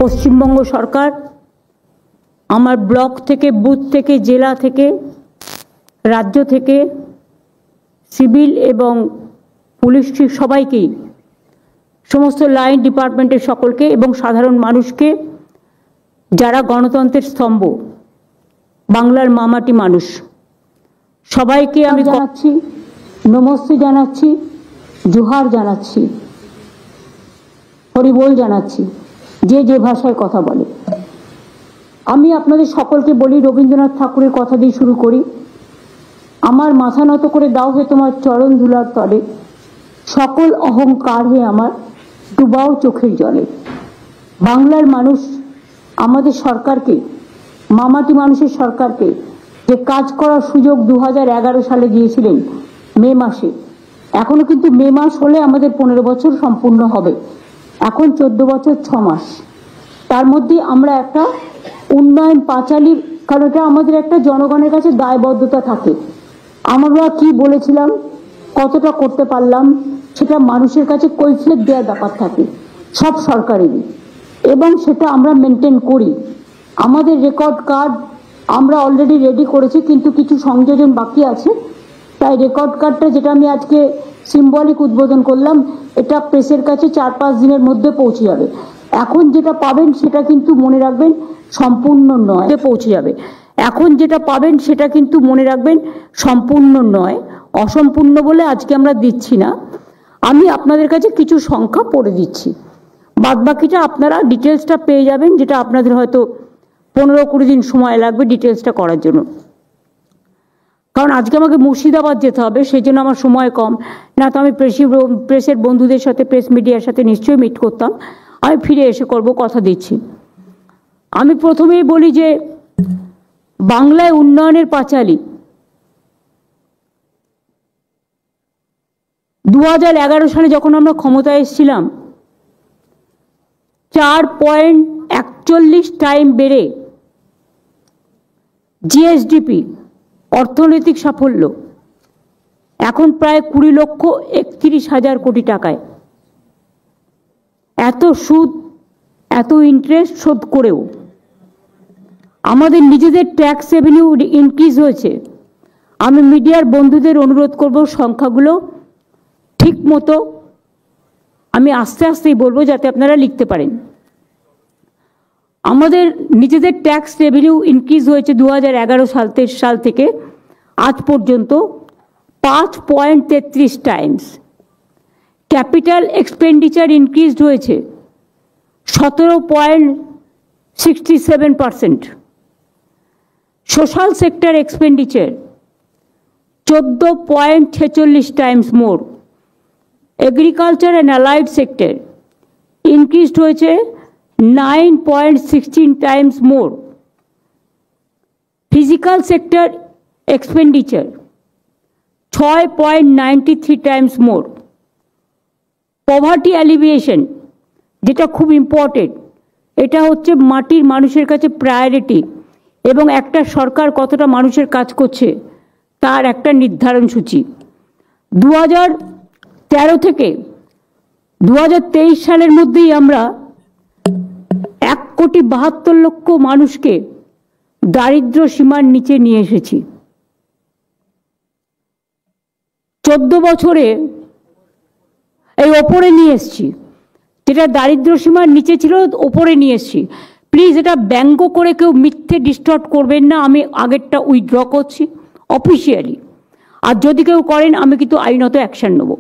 পশ্চিমবঙ্গ সরকার আমার ব্লক থেকে, বুথ থেকে, জেলা থেকে, রাজ্য থেকে সিভিল এবং পুলিশ সবাইকেই, সমস্ত লাইন ডিপার্টমেন্টের সকলকে এবং সাধারণ মানুষকে, যারা গণতন্ত্রের স্তম্ভ, বাংলার মামাটি মানুষ, সবাইকে আমি জানাচ্ছি, নমস্তে জানাচ্ছি, জোহার জানাচ্ছি, হরিবোল জানাচ্ছি, যে যে ভাষায় কথা বলে। আমি আপনাদের সকলকে বলি, রবীন্দ্রনাথ ঠাকুরের কথা দিয়ে শুরু করি। আমার মাথা নত করে দাও হে তোমার চরণ ধুলার তলে, সকল অহংকার হে আমার ডুবাও চোখের জলে। বাংলার মানুষ আমাদের সরকারকে, মামাটি মানুষের সরকারকে যে কাজ করার সুযোগ 2011 সালে দিয়েছিলেন মে মাসে, এখনো কিন্তু মে মাস হলে আমাদের 15 বছর সম্পূর্ণ হবে, এখন 14 বছর 6 মাস। তার মধ্যে আমরা একটা উন্নয়ন পাঁচালী, কারণ এটা আমাদের একটা জনগণের কাছে দায়বদ্ধতা থাকে। আমরা কি বলেছিলাম, কতটা করতে পারলাম, সেটা মানুষের কাছে কৈফিয়ত দেওয়ার ব্যাপার থাকে সব সরকারেরই, এবং সেটা আমরা মেনটেন করি। আমাদের রেকর্ড কার্ড আমরা অলরেডি রেডি করেছি, কিন্তু কিছু সংযোজন বাকি আছে। তাই রেকর্ড কার্ডটা, যেটা আমি আজকে সিম্বলিক উদ্বোধন করলাম, এটা প্রেসের কাছে 4-5 দিনের মধ্যে পৌঁছে যাবে। এখন যেটা পাবেন সেটা কিন্তু মনে রাখবেন সম্পূর্ণ নয়, পৌঁছে যাবে। এখন যেটা পাবেন সেটা কিন্তু মনে রাখবেন সম্পূর্ণ নয়, অসম্পূর্ণ বলে আজকে আমরা দিচ্ছি না। আমি আপনাদের কাছে কিছু সংখ্যা পড়ে দিচ্ছি, বাদবাকিটা আপনারা ডিটেলসটা পেয়ে যাবেন, যেটা আপনাদের হয়তো 15-20 দিন সময় লাগবে ডিটেলসটা করার জন্য। কারণ আজকে আমাকে মুর্শিদাবাদ যেতে হবে, সেই জন্য আমার সময় কম। না তো আমি প্রেসের বন্ধুদের সাথে, প্রেস মিডিয়ার সাথে নিশ্চয়ই মিট করতাম, আমি ফিরে এসে করব, কথা দিচ্ছি। আমি প্রথমেই বলি যে বাংলায় উন্নয়নের পাঁচালী 2011 সালে যখন আমরা ক্ষমতায় এসেছিলাম, 4.41 টাইম বেড়ে জিএসডিপি, অর্থনৈতিক সাফল্য, এখন প্রায় 20,31,000 কোটি টাকায়। এত সুদ, এত ইন্টারেস্ট শোধ করেও আমাদের নিজেদের ট্যাক্স রেভিনিউ ইনক্রিজ হয়েছে। আমি মিডিয়ার বন্ধুদের অনুরোধ করব, সংখ্যাগুলো ঠিক মতো আমি আস্তে আস্তেই বলবো যাতে আপনারা লিখতে পারেন। আমাদের নিজেদের ট্যাক্স রেভিনিউ ইনক্রিজ হয়েছে 2011 সাল থেকে আজ পর্যন্ত 5.33 টাইমস। ক্যাপিটাল এক্সপেন্ডিচার ইনক্রিজড হয়েছে 17.67%। Social sector expenditure 14.46 times more. Agriculture and allied sector increased হয়েছে 9.16 times more. Physical sector expenditure 6.93 times more. Poverty অ্যালিভিয়েশন, যেটা খুব ইম্পর্টেন্ট, এটা হচ্ছে মাটির মানুষের কাছে প্রায়োরিটি, এবং একটা সরকার কতটা মানুষের কাজ করছে তার একটা নির্ধারণ সূচি। 2013 থেকে 2023 সালের মধ্যেই আমরা 1,72,00,000 মানুষকে দারিদ্র সীমার নিচে নিয়ে এসেছি। 14 বছরে এই ওপরে নিয়ে এসেছি, যেটা দারিদ্র সীমার নিচে ছিল ওপরে নিয়ে এসেছি। প্লিজ এটা ব্যঙ্গ করে কেউ মিথ্যে ডিস্টর্ট করবেন না, আমি আগেরটা উইথড্র করছি অফিসিয়ালি। আর যদি কেউ করেন আমি কিন্তু আইনত অ্যাকশন নেব,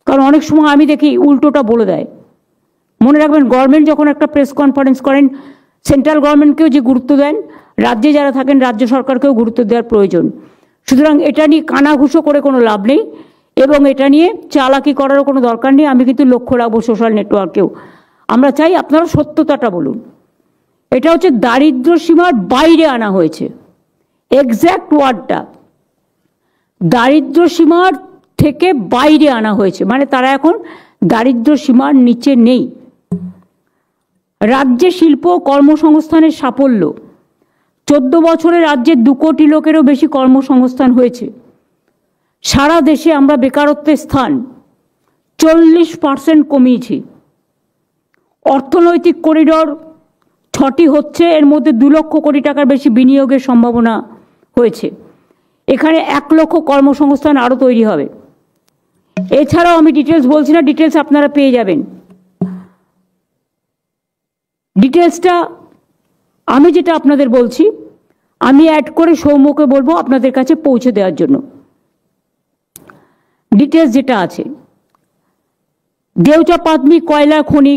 কারণ অনেক সময় আমি দেখি উল্টোটা বলে দেয়। মনে রাখবেন, গভর্নমেন্ট যখন একটা প্রেস কনফারেন্স করেন, সেন্ট্রাল গভর্নমেন্টকেও যে গুরুত্ব দেন, রাজ্যে যারা থাকেন রাজ্য সরকারকেও গুরুত্ব দেওয়ার প্রয়োজন। সুতরাং এটা নিয়ে কানাঘুষো করে কোনো লাভ নেই, এবং এটা নিয়ে চালাকি করারও কোনো দরকার নেই। আমি কিন্তু লক্ষ্য রাখবো সোশ্যাল নেটওয়ার্কেও। আমরা চাই আপনারা সত্যতাটা বলুন। এটা হচ্ছে দারিদ্র সীমার বাইরে আনা হয়েছে, এক্স্যাক্ট ওয়ার্ডটা দারিদ্র সীমার থেকে বাইরে আনা হয়েছে, মানে তারা এখন দারিদ্র সীমার নিচে নেই। রাজ্যে শিল্প কর্মসংস্থানের সাফল্য, 14 বছরে রাজ্যে 2 কোটি লোকেরও বেশি কর্মসংস্থান হয়েছে। সারা দেশে আমরা বেকারত্বের স্থান 40% কমিয়েছি। অর্থনৈতিক করিডোর 6টি হচ্ছে, এর মধ্যে 2 লক্ষ কোটি টাকার বেশি বিনিয়োগের সম্ভাবনা হয়েছে। এখানে 1 লক্ষ কর্মসংস্থান আরও তৈরি হবে। এছাড়াও আমি ডিটেলস বলছি না, ডিটেলস আপনারা পেয়ে যাবেন। ডিটেলসটা আমি যেটা আপনাদের বলছি আমি অ্যাড করে সৌম্যকে বলবো আপনাদের কাছে পৌঁছে দেওয়ার জন্য। ডিটেলস যেটা আছে, দেউচা পাতমি কয়লা খনি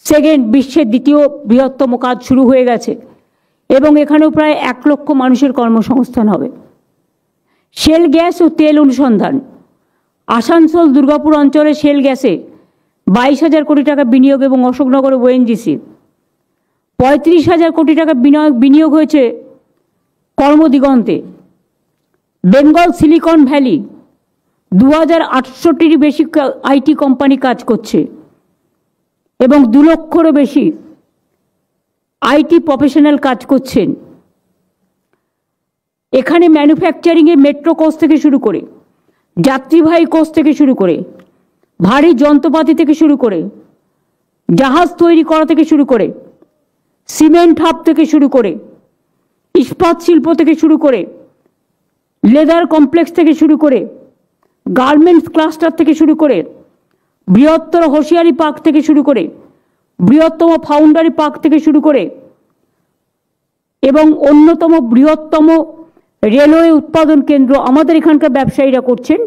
সেকেন্ড বিশ্বের 2য় বৃহত্তম কাজ শুরু হয়ে গেছে এবং এখানেও প্রায় 1 লক্ষ মানুষের কর্মসংস্থান হবে। শেল গ্যাস ও তেল অনুসন্ধান, আসানসোল দুর্গাপুর অঞ্চলে শেল গ্যাসে 22,000 কোটি টাকা বিনিয়োগ এবং অশোকনগরে ওএনজিসি 35,000 কোটি টাকা বিনিয়োগ হয়েছে কর্মদিগন্তে। বেঙ্গল সিলিকন ভ্যালি 2,800টির বেশি আইটি কোম্পানি কাজ করছে এবং 2 লক্ষেরও বেশি আইটি প্রফেশনাল কাজ করছেন। এখানে ম্যানুফ্যাকচারিংয়ে মেট্রো কোচ থেকে শুরু করে, যাত্রীবাহী কোচ থেকে শুরু করে, ভারী যন্ত্রপাতি থেকে শুরু করে, জাহাজ তৈরি করা থেকে শুরু করে, সিমেন্ট হাব থেকে শুরু করে, ইস্পাত শিল্প থেকে শুরু করে, লেদার কমপ্লেক্স থেকে শুরু করে, গার্মেন্টস ক্লাস্টার থেকে শুরু করে, বৃহত্তর হোশিয়ারি পার্ক থেকে শুরু করে, বৃহত্তম ফাউন্ডারি পার্ক থেকে শুরু করে এবং অন্যতম বৃহত্তম রেলওয়ে উৎপাদন কেন্দ্র আমাদের এখানকার ব্যবসায়ীরা করছেন।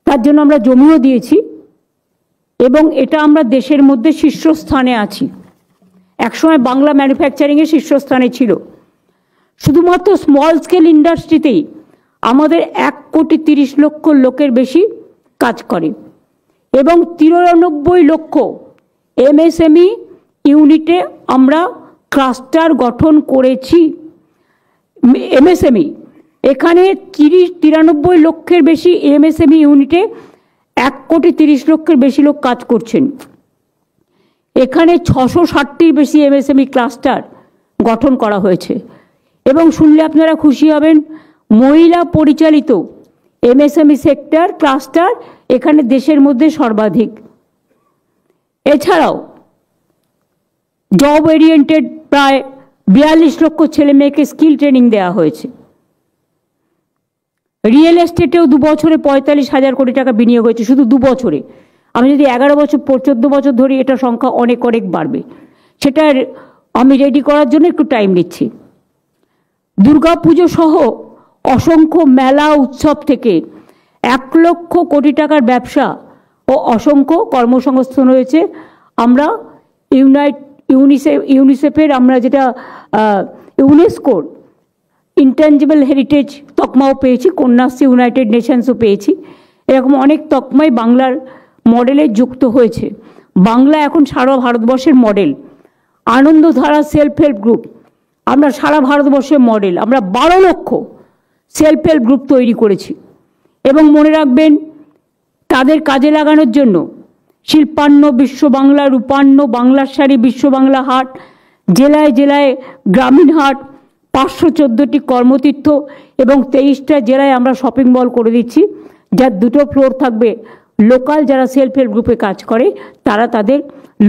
তার জন্য আমরা জমিও দিয়েছি এবং এটা আমরা দেশের মধ্যে শীর্ষস্থানে আছি। একসময় বাংলা ম্যানুফ্যাকচারিংয়ে শীর্ষস্থানে ছিল। শুধুমাত্র স্মল স্কেল ইন্ডাস্ট্রিতেই আমাদের 1,30,00,000 লোকের বেশি কাজ করে এবং 93 লক্ষ এমএসএমই ইউনিটে আমরা ক্লাস্টার গঠন করেছি। এমএসএমই এখানে 93 লক্ষের বেশি এমএসএমই ইউনিটে 1,30,00,000 বেশি লোক কাজ করছেন। এখানে 660টির বেশি এমএসএমই ক্লাস্টার গঠন করা হয়েছে এবং শুনলে আপনারা খুশি হবেন, মহিলা পরিচালিত এমএসএমই সেক্টর ক্লাস্টার এখানে দেশের মধ্যে সর্বাধিক। এছাড়াও জব ওরিয়েন্টেড প্রায় 42 লক্ষ ছেলে মেয়েকে স্কিল ট্রেনিং দেওয়া হয়েছে। রিয়েল এস্টেটেও 2 বছরে 45,000 কোটি টাকা বিনিয়োগ হয়েছে, শুধু 2 বছরে। আমি যদি 11 বছর 14 বছর ধরি এটা সংখ্যা অনেক অনেক বাড়বে। সেটা আমি রেডি করার জন্য একটু টাইম নিচ্ছি। দুর্গাপুজো সহ অসংখ্য মেলা উৎসব থেকে 1 লক্ষ কোটি টাকার ব্যবসা ও অসংখ্য কর্মসংস্থান হয়েছে। আমরা ইউনিসেফের আমরা যেটা ইউনেস্কোর ইনট্যাঞ্জিবল হেরিটেজ তকমাও পেয়েছি, কন্যাশ্রী ইউনাইটেড নেশনসও পেয়েছি। এরকম অনেক তকমাই বাংলার মডেলে যুক্ত হয়েছে। বাংলা এখন সারা ভারতবর্ষের model. Anandadhara self help group আমরা সারা ভারতবর্ষের মডেল। আমরা 12 লক্ষ সেলফ হেল্প গ্রুপ তৈরি করেছি এবং মনে রাখবেন তাদের কাজে লাগানোর জন্য শিল্পান্ন বিশ্ব বাংলা, রূপান্ন বাংলার শাড়ি, বিশ্ব বাংলা হাট, জেলায় জেলায় গ্রামীণ হাট, 514টি কর্মতীর্থ এবং 23টা জেলায় আমরা শপিং মল করে দিচ্ছি, যার 2টো ফ্লোর থাকবে লোকাল যারা সেলফ হেল্প গ্রুপে কাজ করে তারা তাদের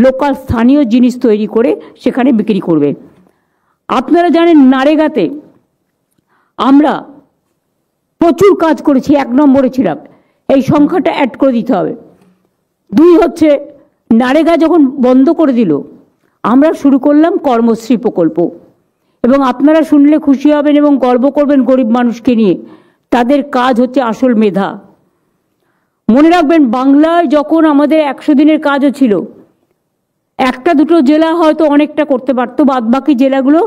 লোকাল স্থানীয় জিনিস তৈরি করে সেখানে বিক্রি করবে। আপনারা জানেন নারেগাতে আমরা প্রচুর কাজ করেছি, 1 নম্বরে ছিলাম। এই সংখ্যাটা অ্যাড করে দিতে হবে। 2 হচ্ছে নারেগা যখন বন্ধ করে দিল আমরা শুরু করলাম কর্মশ্রী প্রকল্প এবং আপনারা শুনলে খুশি হবেন এবং গর্ব করবেন গরিব মানুষকে নিয়ে। তাদের কাজ হচ্ছে আসল মেধা। মনে রাখবেন বাংলায় যখন আমাদের 100 দিনের কাজও ছিল, 1-2 জেলা হয়তো অনেকটা করতে পারতো, বাদবাকি জেলাগুলো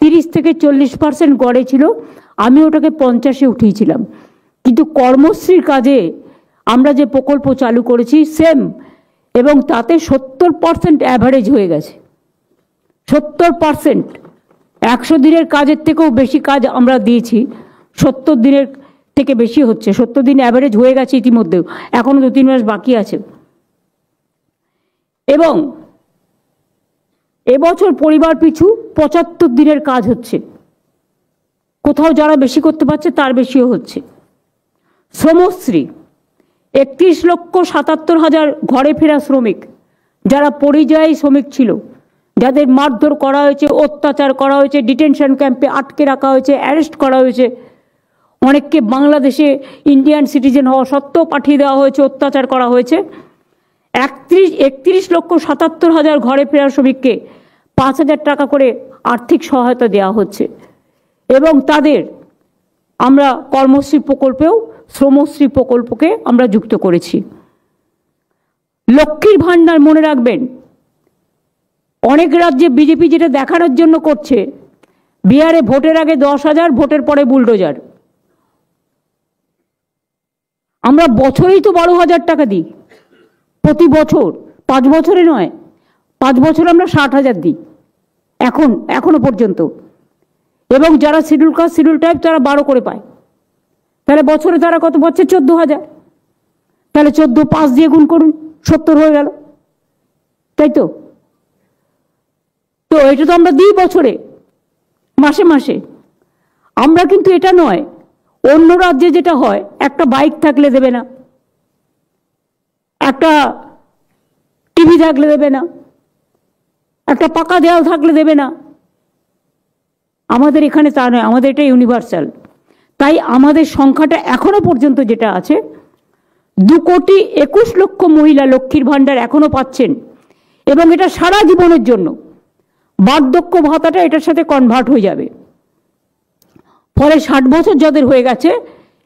30 থেকে 40% গড়ে ছিল। আমি ওটাকে 50-এ উঠিয়েছিলাম। কিন্তু কর্মশ্রীর কাজে আমরা যে প্রকল্প চালু করেছি সেম, এবং তাতে 70% অ্যাভারেজ হয়ে গেছে। 70% 100 দিনের কাজের থেকেও বেশি কাজ আমরা দিয়েছি, 70 দিনের থেকে বেশি হচ্ছে। 70 দিন অ্যাভারেজ হয়ে গেছে ইতিমধ্যেও, এখনো 2-3 মাস বাকি আছে। এবং এবছর পরিবার পিছু 75 দিনের কাজ হচ্ছে। কোথাও যারা বেশি করতে পারছে তার বেশিও হচ্ছে। শ্রমশ্রী 31,77,000 ঘরে ফেরা শ্রমিক যারা পরিযায়ী শ্রমিক ছিল, যাদের মারধর করা হয়েছে, অত্যাচার করা হয়েছে, ডিটেনশন ক্যাম্পে আটকে রাখা হয়েছে, অ্যারেস্ট করা হয়েছে, অনেককে বাংলাদেশে ইন্ডিয়ান সিটিজেন হওয়া সত্ত্বেও পাঠিয়ে দেওয়া হয়েছে, অত্যাচার করা হয়েছে। 31,77,000 ঘরে ফেরা শ্রমিককে 5,000 টাকা করে আর্থিক সহায়তা দেওয়া হচ্ছে এবং তাদের আমরা কর্মশ্রী প্রকল্পেও শ্রমশ্রী প্রকল্পকে আমরা যুক্ত করেছি। লক্ষ্মীর ভাণ্ডার মনে রাখবেন, অনেক রাজ্যে বিজেপি যেটা দেখানোর জন্য করছে, বিহারে ভোটের আগে 10,000, ভোটের পরে বুলডোজার। আমরা বছরেই তো 12,000 টাকা দিই, প্রতি বছর, 5 বছরে নয়, 5 বছর আমরা 60,000 দিই এখনো পর্যন্ত। এবং যারা শিডিউল কাস্ট শিডিউল টাইপ তারা 12 করে পায়, তাহলে বছরে তারা কত পাচ্ছে? 14,000। তাহলে 14 5 দিয়ে গুণ করুন, 70 হয়ে গেল, তাই তো? তো এটা তো আমরা দিই বছরে, মাসে মাসে। আমরা কিন্তু এটা নয়, অন্য রাজ্যে যেটা হয়, একটা বাইক থাকলে দেবে না, একটা টিভি থাকলে দেবে না, একটা পাকা দেওয়াল থাকলে দেবে না। আমাদের এখানে তা নয়, আমাদের এটা ইউনিভার্সাল। তাই আমাদের সংখ্যাটা এখনো পর্যন্ত যেটা আছে, 2,21,00,000 মহিলা লক্ষ্মীর ভাণ্ডার এখনো পাচ্ছেন এবং এটা সারা জীবনের জন্য। বার্ধক্য ভাতাটা এটার সাথে কনভার্ট হয়ে যাবে, ফলে 60 বছর যাদের হয়ে গেছে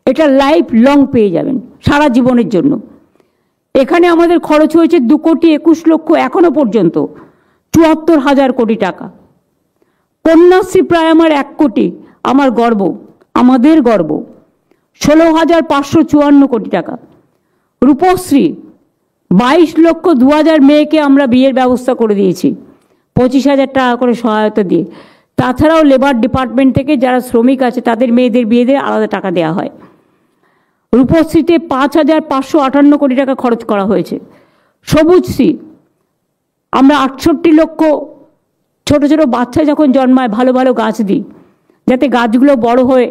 এটা লাইফ লং পেয়ে যাবেন সারা জীবনের জন্য। এখানে আমাদের খরচ হয়েছে 2,21,00,000 এখনো পর্যন্ত, 74,000 কোটি টাকা। কন্যাশ্রী প্রায় আমার 1 কোটি, আমার গর্ব, আমাদের গর্ব, 16,554 কোটি টাকা। রূপশ্রী 22,02,000 মেয়েকে আমরা বিয়ের ব্যবস্থা করে দিয়েছি 25,000 টাকা করে সহায়তা দিয়ে। তাছাড়াও লেবার ডিপার্টমেন্ট থেকে যারা শ্রমিক আছে তাদের মেয়েদের বিয়েতে আলাদা টাকা দেওয়া হয়। রূপশ্রীতে 5,558 কোটি টাকা খরচ করা হয়েছে। সবুজশ্রী আমরা 68 লক্ষ ছোট ছোট বাচ্চা যখন জন্মায় ভালো ভালো গাছ দিই, যাতে গাছগুলো বড় হয়ে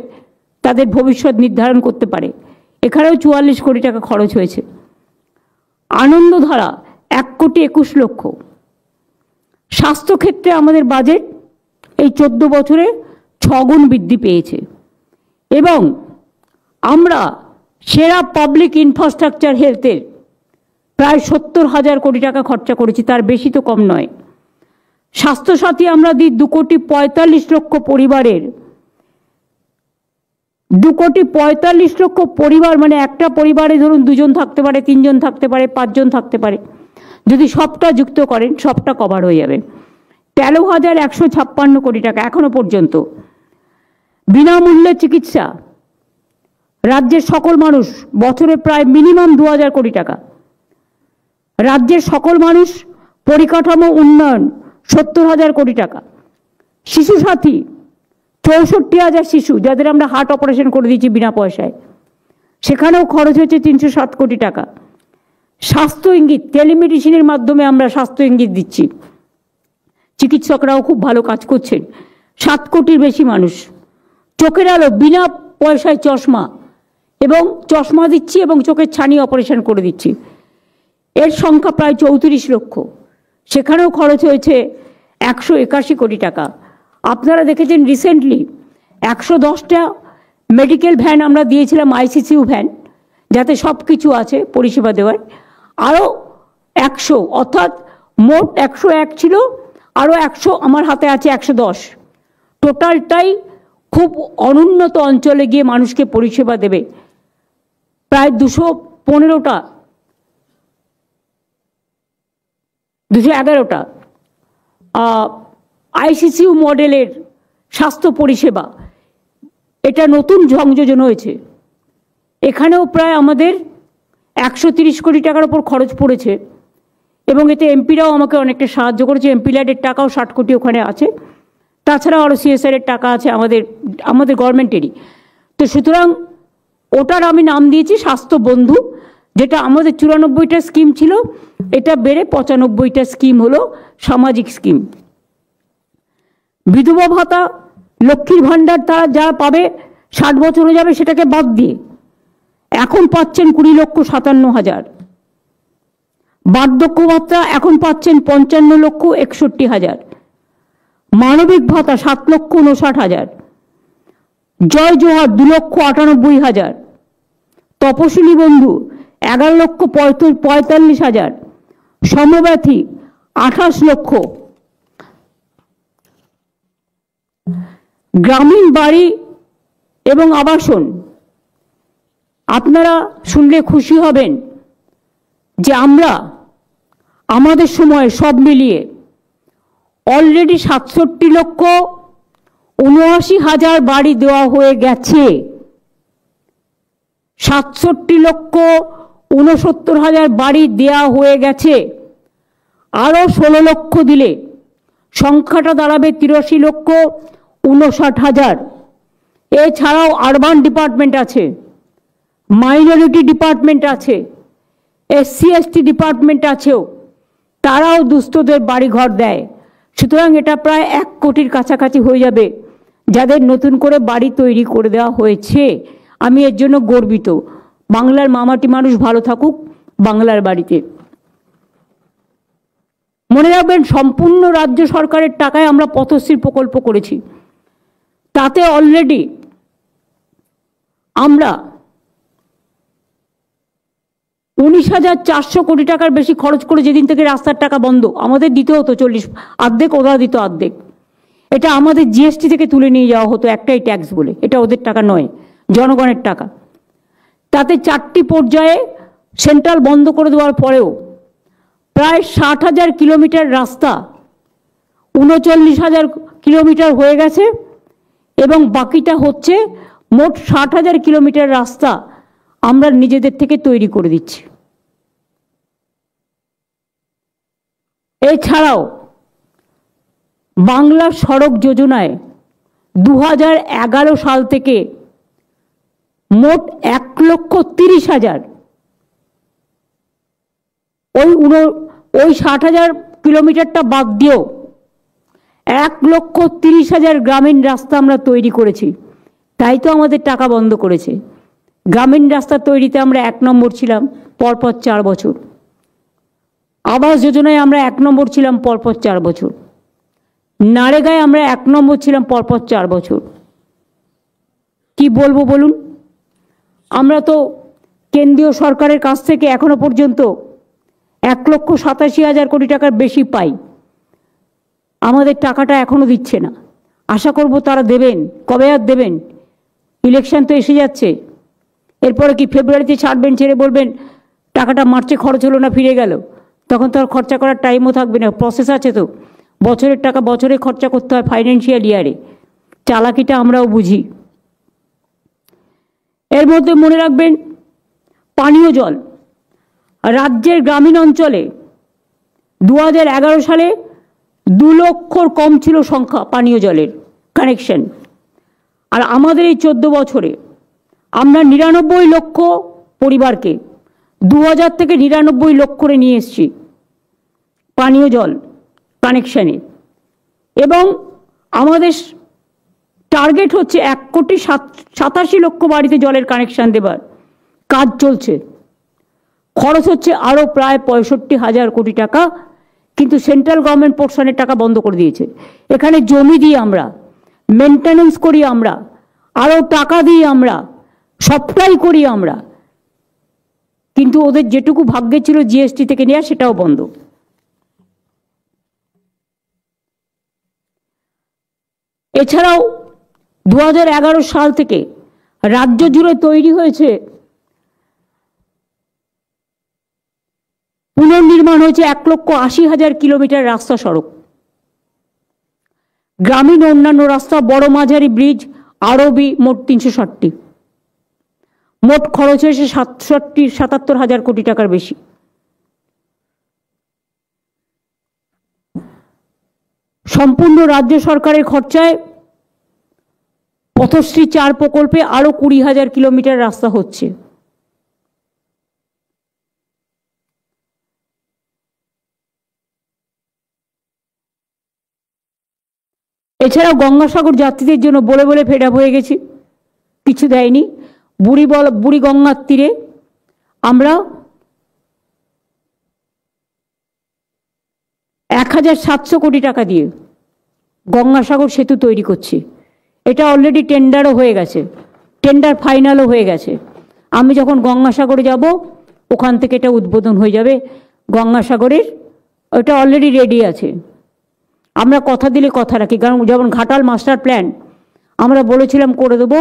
তাদের ভবিষ্যৎ নির্ধারণ করতে পারে, এখানেও 44 কোটি টাকা খরচ হয়েছে। আনন্দধারা 1,21,00,000। স্বাস্থ্যক্ষেত্রে আমাদের বাজেট এই 14 বছরে 6 গুণ বৃদ্ধি পেয়েছে এবং আমরা সেরা পাবলিক ইনফ্রাস্ট্রাকচার হেলথের প্রায় 70,000 কোটি টাকা খরচা করেছি, তার বেশি তো কম নয়। স্বাস্থ্যসাথী আমরা দিই 2,45,00,000 পরিবারের, 2,45,00,000 পরিবার, মানে একটা পরিবারে ধরুন 2 জন থাকতে পারে, 3 জন থাকতে পারে, 5 জন থাকতে পারে। যদি সবটা যুক্ত করেন সবটা কভার হয়ে যাবে। 13,156 কোটি টাকা এখনো পর্যন্ত। বিনামূল্যে চিকিৎসা রাজ্যের সকল মানুষ, বছরে প্রায় মিনিমাম 2,000 কোটি টাকা। রাজ্যের সকল মানুষ পরিকাঠামো উন্নয়ন 70,000 কোটি টাকা। শিশু সাথী 64,000 শিশু যাদের আমরা হার্ট অপারেশন করে দিয়েছি বিনা পয়সায়, সেখানেও খরচ হয়েছে 307 কোটি টাকা। স্বাস্থ্য ইঙ্গিত টেলিমেডিসিনের মাধ্যমে আমরা স্বাস্থ্য ইঙ্গিত দিচ্ছি, চিকিৎসকরাও খুব ভালো কাজ করছেন। 7 কোটির বেশি মানুষ। চোখের আলো বিনা পয়সায় চশমা, এবং চশমা দিচ্ছি এবং চোখের ছানি অপারেশন করে দিচ্ছি। এর সংখ্যা প্রায় 34 লক্ষ, সেখানেও খরচ হয়েছে 181 কোটি টাকা। আপনারা দেখেছেন রিসেন্টলি 110টা মেডিকেল ভ্যান আমরা দিয়েছিলাম, আইসিসিউ ভ্যান, যাতে সব কিছু আছে পরিষেবা দেওয়ার। আরও 100, অর্থাৎ মোট 101 ছিল, আরও 100 আমার হাতে আছে, 110। টোটালটাই খুব অনুন্নত অঞ্চলে গিয়ে মানুষকে পরিষেবা দেবে। প্রায় 211টা আইসিসিউ মডেলের স্বাস্থ্য পরিষেবা, এটা নতুন সংযোজন হয়েছে। এখানেও প্রায় আমাদের 130 কোটি টাকার ওপর খরচ পড়েছে এবং এতে এমপিরাও আমাকে অনেকটা সাহায্য করেছে। এমপি ল্যাডের টাকাও 60 কোটি ওখানে আছে, তাছাড়াও আরও সিএসআরের টাকা আছে আমাদের গভর্নমেন্টেরই। তো সুতরাং ওটার আমি নাম দিয়েছি স্বাস্থ্য বন্ধু, যেটা আমাদের 94টা স্কিম ছিল, এটা বেড়ে 95টা স্কিম হলো সামাজিক স্কিম। বিধবা ভাতা, লক্ষ্মীর ভাণ্ডার তারা যারা পাবে 60 বছর হয়ে যাবে সেটাকে বাদ দিয়ে এখন পাচ্ছেন 20,57,000। বার্ধক্য ভাতা এখন পাচ্ছেন 55,61,000, মানবিক ভাতা 7,59,000, জয় জোহার 2,98,000, তপশিলি বন্ধু 11,45,000, সমব্যথী 28 লক্ষ, গ্রামীণ বাড়ি এবং আবাসন আপনারা শুনলে খুশি হবেন যে আমরা আমাদের সময় সব মিলিয়ে অলরেডি 67,79,000 বাড়ি দেওয়া হয়ে গেছে। 67,69,000 বাড়ি দেওয়া হয়ে গেছে। আরও 16 লক্ষ দিলে সংখ্যাটা দাঁড়াবে 83,59,000। এছাড়াও আরবান ডিপার্টমেন্ট আছে, মাইনরিটি ডিপার্টমেন্ট আছে, SC ST ডিপার্টমেন্ট আছেও, তারাও দুস্থদের বাড়িঘর দেয়। সুতরাং এটা প্রায় 1 কোটির কাছাকাছি হয়ে যাবে যাদের নতুন করে বাড়ি তৈরি করে দেওয়া হয়েছে। আমি এর জন্য গর্বিত। বাংলার মামাটি মানুষ ভালো থাকুক বাংলার বাড়িতে। মনে রাখবেন, সম্পূর্ণ রাজ্য সরকারের টাকায় আমরা পথশ্রী প্রকল্প করেছি। তাতে অলরেডি আমরা 19,400 কোটি টাকার বেশি খরচ করে যেদিন থেকে রাস্তার টাকা বন্ধ, আমাদের দিতে হতো 40, অর্ধেক ওরা দিত অর্ধেক। এটা আমাদের GST থেকে তুলে নিয়ে যাওয়া হতো একটাই ট্যাক্স বলে, এটা ওদের টাকা নয়, জনগণের টাকা। তাতে 4টি পর্যায়ে সেন্ট্রাল বন্ধ করে দেওয়ার পরেও প্রায় 60,000 কিলোমিটার রাস্তা 39,000 কিলোমিটার হয়ে গেছে এবং বাকিটা হচ্ছে মোট 60,000 কিলোমিটার রাস্তা আমরা নিজেদের থেকে তৈরি করে দিচ্ছি। এছাড়াও বাংলার সড়ক যোজনায় 2011 সাল থেকে মোট 1,30,000 ওই 60,000 কিলোমিটারটা বাদ দিয়েও 1,30,000 গ্রামীণ রাস্তা আমরা তৈরি করেছি। তাই তো আমাদের টাকা বন্ধ করেছে। গ্রামীণ রাস্তা তৈরিতে আমরা 1 নম্বর ছিলাম পরপর 4 বছর। আবাস যোজনায় আমরা 1 নম্বর ছিলাম পরপর 4 বছর। নারেগায় আমরা 1 নম্বর ছিলাম পরপর 4 বছর। কি বলবো বলুন? আমরা তো কেন্দ্রীয় সরকারের কাছ থেকে এখনো পর্যন্ত 1,87,000 কোটি টাকার বেশি পাই। আমাদের টাকাটা এখনো দিচ্ছে না। আশা করব তারা দেবেন। কবে আর দেবেন? ইলেকশন তো এসে যাচ্ছে। এরপরে কি ফেব্রুয়ারিতে ছাড়বেন, ছেড়ে বলবেন টাকাটা মার্চে খরচ হলো না, ফিরে গেল? তখন তো আর খরচা করার টাইমও থাকবে না। প্রসেস আছে তো, বছরের টাকা বছরে খরচা করতে হয় ফাইন্যান্সিয়াল ইয়ারে। চালাকিটা আমরাও বুঝি। এর মধ্যে মনে রাখবেন, পানীয় জল রাজ্যের গ্রামীণ অঞ্চলে 2011 সালে 2 লক্ষর কম ছিল সংখ্যা পানীয় জলের কানেকশন। আর আমাদের এই 14 বছরে আমরা 99 লক্ষ পরিবারকে 2000 থেকে 99 লক্ষ করে নিয়ে এসেছি পানীয় জল কানেকশানে। এবং আমাদের টার্গেট হচ্ছে 1,87,00,000 বাড়িতে জলের কানেকশান দেবার কাজ চলছে। খরচ হচ্ছে আরও প্রায় 65,000 কোটি টাকা, কিন্তু সেন্ট্রাল গভর্নমেন্ট পোর্শনের টাকা বন্ধ করে দিয়েছে। এখানে জমি দিয়ে আমরা মেনটেনেন্স করি, আমরা আরও টাকা দিই, আমরা সবটাই করি আমরা, কিন্তু ওদের যেটুকু ভাগ্যে ছিল GST থেকে নেওয়া সেটাও বন্ধ। এছাড়াও 2011 সাল থেকে রাজ্য জুড়ে তৈরি হয়েছে, পুনর্নির্মাণ হয়েছে 1,80,000 কিলোমিটার রাস্তা সড়ক। গ্রামীণ অন্যান্য রাস্তা, বড় মাঝারি ব্রিজ, আরবি মোট 360টি। মোট খরচ হয়েছে 77,000 কোটি টাকার বেশি। সম্পূর্ণ রাজ্য সরকারের খরচায় পথশ্রী 4 প্রকল্পে আরো 20,000 কিলোমিটার রাস্তা হচ্ছে। এছাড়াও গঙ্গাসাগর যাত্রীদের জন্য বলে বলে ফেড আপ হয়ে গেছি, কিছু দেয়নি। বুড়ি গঙ্গার তীরে আমরা 1700 কোটি টাকা দিয়ে গঙ্গাসাগর সেতু তৈরি করছি। এটা অলরেডি টেন্ডারও হয়ে গেছে, টেন্ডার ফাইনালও হয়ে গেছে। আমি যখন গঙ্গাসাগরে যাব ওখান থেকে এটা উদ্বোধন হয়ে যাবে। গঙ্গাসাগরের ওটা অলরেডি রেডি আছে। আমরা কথা দিলে কথা রাখি, কারণ যেমন ঘাটাল মাস্টার প্ল্যান আমরা বলেছিলাম করে দেব,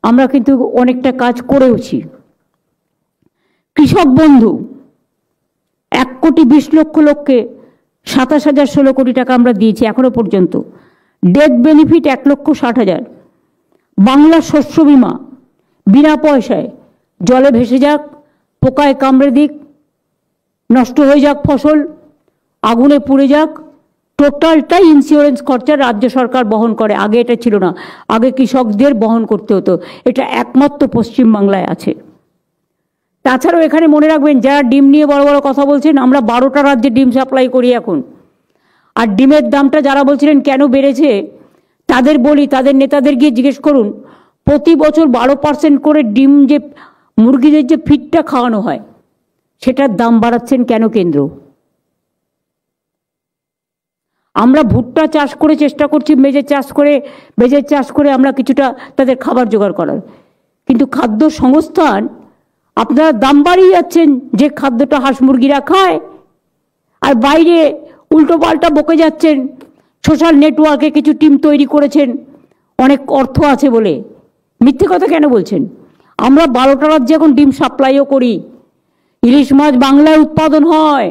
আমরা কিন্তু অনেকটা কাজ করেওছি। কৃষক বন্ধু 1,20,00,000 লোককে 27,016 কোটি টাকা আমরা দিয়েছি এখনো পর্যন্ত। Death benefit 1,60,000। বাংলা শস্য বিমা বিনা পয়সায়, জলে ভেসে যাক, পোকায় কামড়ে দিক, নষ্ট হয়ে যাক ফসল, আগুনে পুড়ে যাক, টোটালটাই ইন্স্যুরেন্স খরচা রাজ্য সরকার বহন করে। আগে এটা ছিল না, আগে কৃষকদের বহন করতে হতো। এটা একমাত্র পশ্চিমবাংলায় আছে। তাছাড়াও এখানে মনে রাখবেন, যারা ডিম নিয়ে বড় বড় কথা বলছেন, আমরা 12টা রাজ্যে ডিম সাপ্লাই করি এখন। আর ডিমের দামটা যারা বলছিলেন কেন বেড়েছে, তাদের বলি, তাদের নেতাদের গিয়ে জিজ্ঞেস করুন, প্রতি বছর 12% করে ডিম, যে মুরগিদের যে ফিডটা খাওয়ানো হয়, সেটার দাম বাড়াচ্ছেন কেন কেন্দ্র? আমরা ভুট্টা চাষ করে চেষ্টা করছি, বেজের চাষ করে আমরা কিছুটা তাদের খাবার জোগাড় করার, কিন্তু খাদ্য সংস্থান আপনারা দাম বাড়িয়ে যাচ্ছেন যে খাদ্যটা হাঁস মুরগিরা খায়, আর বাইরে উল্টো পাল্টা বকে যাচ্ছেন। সোশ্যাল নেটওয়ার্কে কিছু টিম তৈরি করেছেন অনেক অর্থ আছে বলে। মিথ্যে কথা কেন বলছেন? আমরা 12টা রাজ্যে এখন ডিম সাপ্লাইও করি। ইলিশ মাছ বাংলায় উৎপাদন হয়,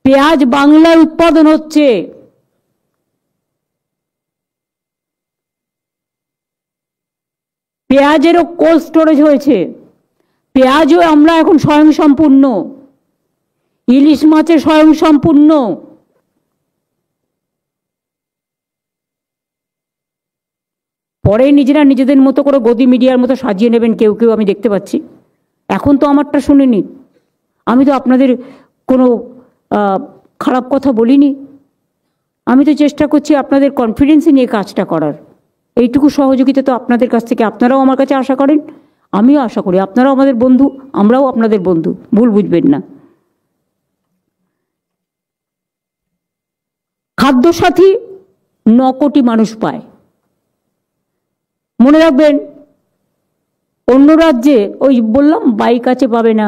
পেঁয়াজ বাংলায় উৎপাদন হচ্ছে। পেঁয়াজেরও কোল্ড স্টোরেজ হয়েছে, পেঁয়াজও আমরা এখন স্বয়ংসম্পূর্ণ, ইলিশ মাছে স্বয়ংসম্পূর্ণ। পরে নিজেরা নিজেদের মতো করে গদি মিডিয়ার মতো সাজিয়ে নেবেন কেউ কেউ, আমি দেখতে পাচ্ছি। এখন তো আমারটা শুনিনি, আমি তো আপনাদের কোনো খারাপ কথা বলিনি। আমি তো চেষ্টা করছি আপনাদের কনফিডেন্সে নিয়ে কাজটা করার। এইটুকু সহযোগিতা তো আপনাদের কাছ থেকে আপনারাও আমার কাছে আশা করেন, আমিও আশা করি। আপনারাও আমাদের বন্ধু, আমরাও আপনাদের বন্ধু, ভুল বুঝবেন না। খাদ্যসাথী 9 কোটি মানুষ পায়। মনে রাখবেন, অন্য রাজ্যে ওই বললাম বাইক আছে পাবে না,